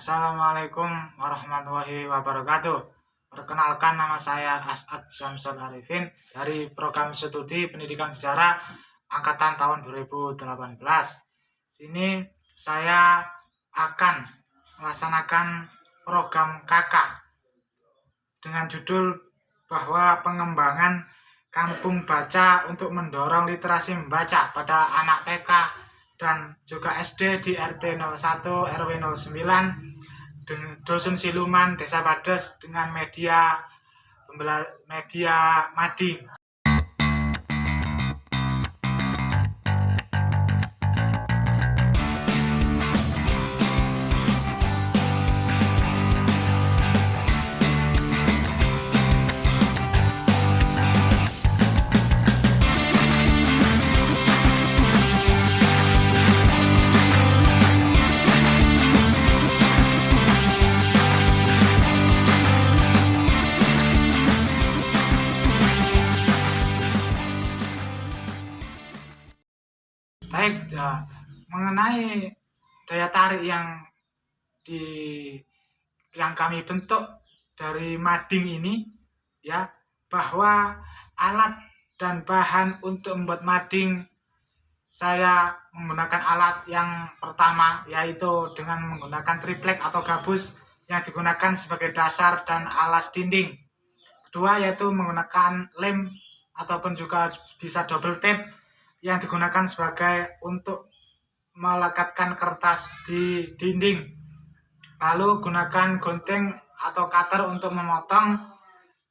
Assalamualaikum warahmatullahi wabarakatuh. Perkenalkan, nama saya As'ad Syamsul Arifin dari Program Studi Pendidikan Sejarah Angkatan tahun 2018. Sini saya akan melaksanakan program KK dengan judul bahwa pengembangan kampung baca untuk mendorong literasi membaca pada anak TK dan juga SD di RT 01 RW 09 Dusun Siluman Desa Bades dengan media mading. Baik, mengenai daya tarik yang kami bentuk dari mading ini, ya, bahwa alat dan bahan untuk membuat mading saya menggunakan alat yang pertama, yaitu dengan menggunakan triplek atau gabus yang digunakan sebagai dasar dan alas dinding. Kedua, yaitu menggunakan lem ataupun juga bisa double tape yang digunakan sebagai untuk melekatkan kertas di dinding. Lalu gunakan gunting atau cutter untuk memotong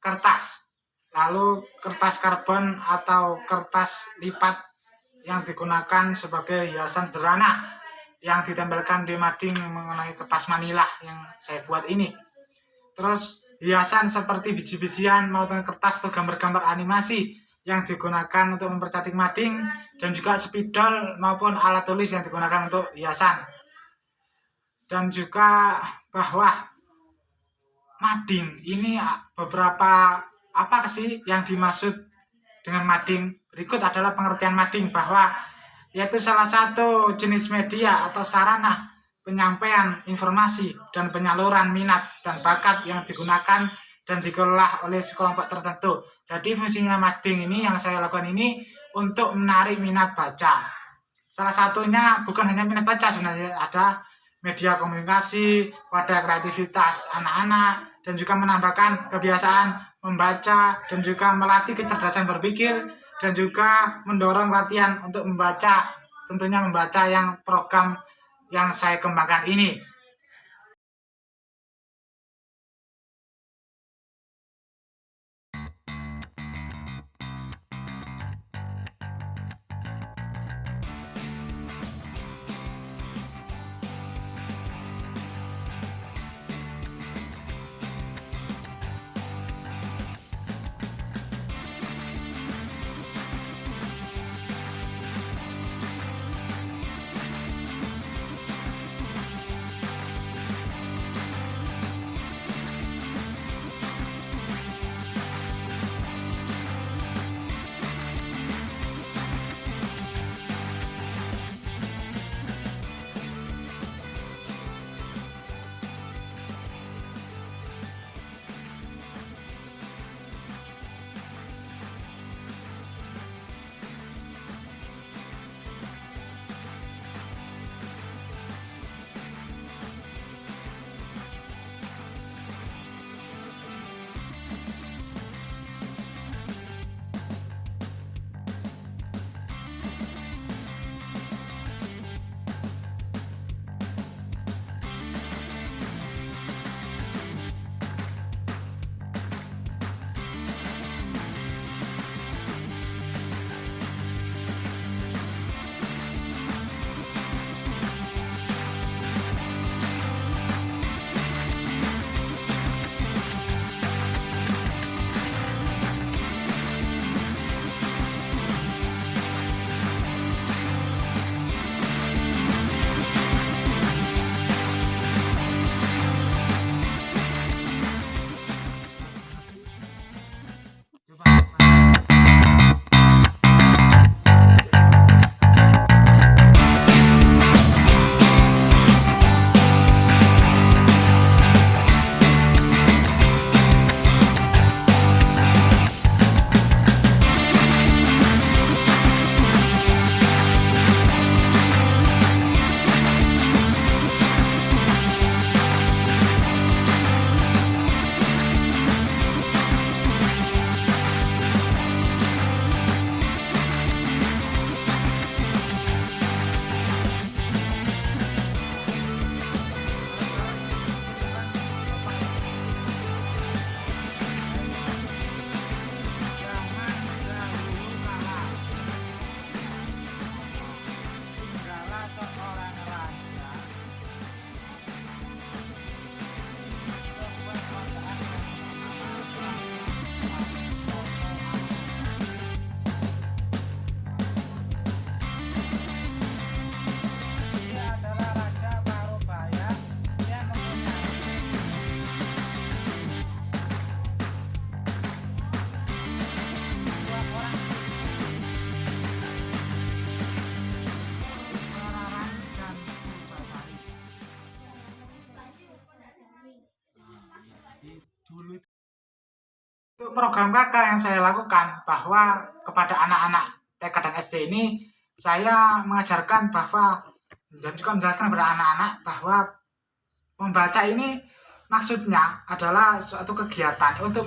kertas. Lalu kertas karbon atau kertas lipat yang digunakan sebagai hiasan sederhana yang ditempelkan di mading mengenai kertas manila yang saya buat ini. Terus hiasan seperti biji-bijian maupun kertas atau gambar-gambar animasi yang digunakan untuk mempercantik mading, dan juga spidol maupun alat tulis yang digunakan untuk hiasan. Dan juga bahwa mading ini beberapa apa sih yang dimaksud dengan mading? Berikut adalah pengertian mading, bahwa yaitu salah satu jenis media atau sarana penyampaian informasi dan penyaluran minat dan bakat yang digunakan dan dikelola oleh sekelompok tertentu. Jadi fungsinya mading ini yang saya lakukan ini untuk menarik minat baca. Salah satunya bukan hanya minat baca, sebenarnya ada media komunikasi, wadah kreativitas anak-anak, dan juga menambahkan kebiasaan membaca dan juga melatih kecerdasan berpikir, dan juga mendorong latihan untuk membaca, tentunya membaca yang program yang saya kembangkan ini. Untuk program KK yang saya lakukan bahwa kepada anak-anak TK dan SD ini saya mengajarkan bahwa dan juga menjelaskan kepada anak-anak bahwa membaca ini maksudnya adalah suatu kegiatan untuk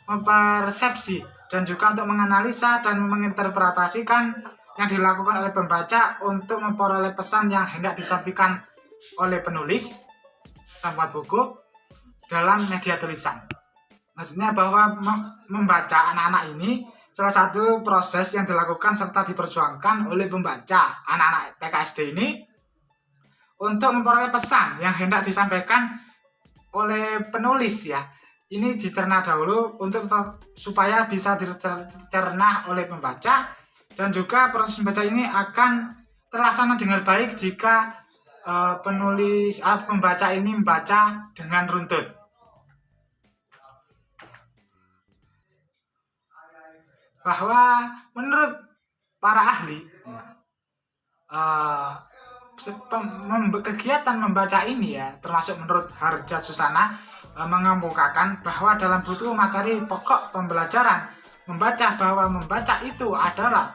mempersepsi dan juga untuk menganalisa dan menginterpretasikan yang dilakukan oleh pembaca untuk memperoleh pesan yang hendak disampaikan oleh penulis pembuat buku dalam media tulisan. Maksudnya bahwa membaca anak-anak ini salah satu proses yang dilakukan serta diperjuangkan oleh pembaca anak-anak TK SD ini untuk memperoleh pesan yang hendak disampaikan oleh penulis ya. Ini dicerna dahulu untuk supaya bisa dicerna oleh pembaca, dan juga proses membaca ini akan terlaksana dengan baik jika pembaca ini membaca dengan runtut. Bahwa menurut para ahli kegiatan membaca ini ya, termasuk menurut Harja Susana mengemukakan bahwa dalam buku materi pokok pembelajaran membaca bahwa membaca itu adalah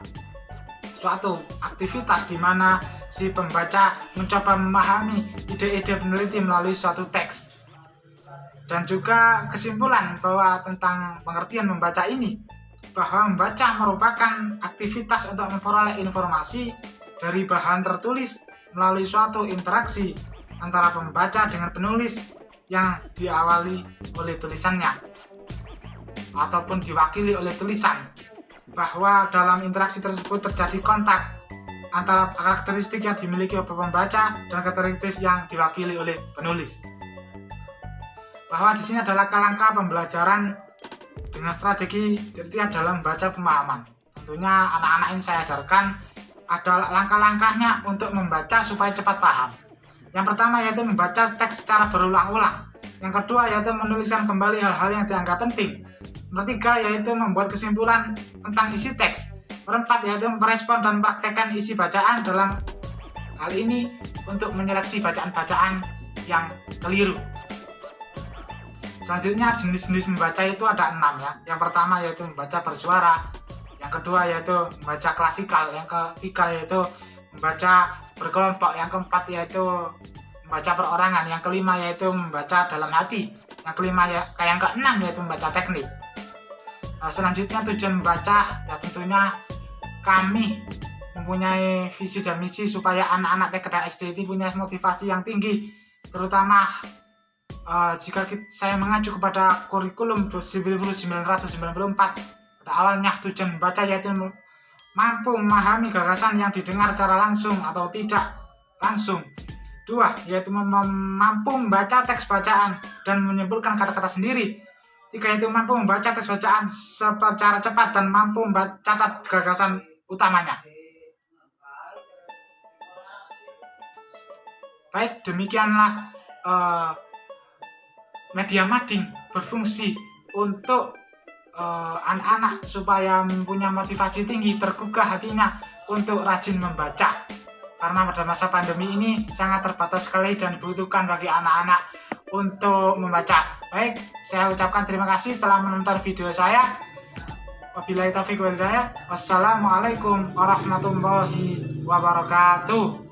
suatu aktivitas di mana si pembaca mencoba memahami ide-ide peneliti melalui suatu teks. Dan juga kesimpulan bahwa tentang pengertian membaca ini, bahwa membaca merupakan aktivitas untuk memperoleh informasi dari bahan tertulis melalui suatu interaksi antara pembaca dengan penulis yang diawali oleh tulisannya ataupun diwakili oleh tulisan, bahwa dalam interaksi tersebut terjadi kontak antara karakteristik yang dimiliki oleh pembaca dan karakteristik yang diwakili oleh penulis. Bahwa di sini adalah langkah pembelajaran dengan strategi detail dalam membaca pemahaman. Tentunya anak-anak ini saya ajarkan adalah langkah-langkahnya untuk membaca supaya cepat paham. Yang pertama yaitu membaca teks secara berulang-ulang. Yang kedua yaitu menuliskan kembali hal-hal yang dianggap penting. Nomor 3 yaitu membuat kesimpulan tentang isi teks. Nomor 4 yaitu merespon dan mempraktekkan isi bacaan. Dalam hal ini untuk menyeleksi bacaan-bacaan yang keliru. Selanjutnya jenis-jenis membaca itu ada 6 ya. Yang pertama yaitu membaca bersuara, yang kedua yaitu membaca klasikal, yang ketiga yaitu membaca berkelompok, yang keempat yaitu membaca perorangan, yang kelima yaitu membaca dalam hati, yang keenam yaitu membaca teknik. Nah, selanjutnya tujuan membaca ya tentunya kami mempunyai visi dan misi supaya anak-anak TK dan SD ini punya motivasi yang tinggi, terutama jika saya mengacu kepada kurikulum 1994, pada awalnya tujuan membaca yaitu mampu memahami gagasan yang didengar secara langsung atau tidak langsung. 2 yaitu mampu membaca teks bacaan dan menyimpulkan kata-kata sendiri. 3 yaitu mampu membaca teks bacaan secara cepat dan mampu mencatat gagasan utamanya. Baik, demikianlah media mading berfungsi untuk anak-anak supaya mempunyai motivasi tinggi, tergugah hatinya untuk rajin membaca. Karena pada masa pandemi ini sangat terbatas sekali dan dibutuhkan bagi anak-anak untuk membaca. Baik, saya ucapkan terima kasih telah menonton video saya. Wabillahi taufiq wal hidayah. Wassalamualaikum warahmatullahi wabarakatuh.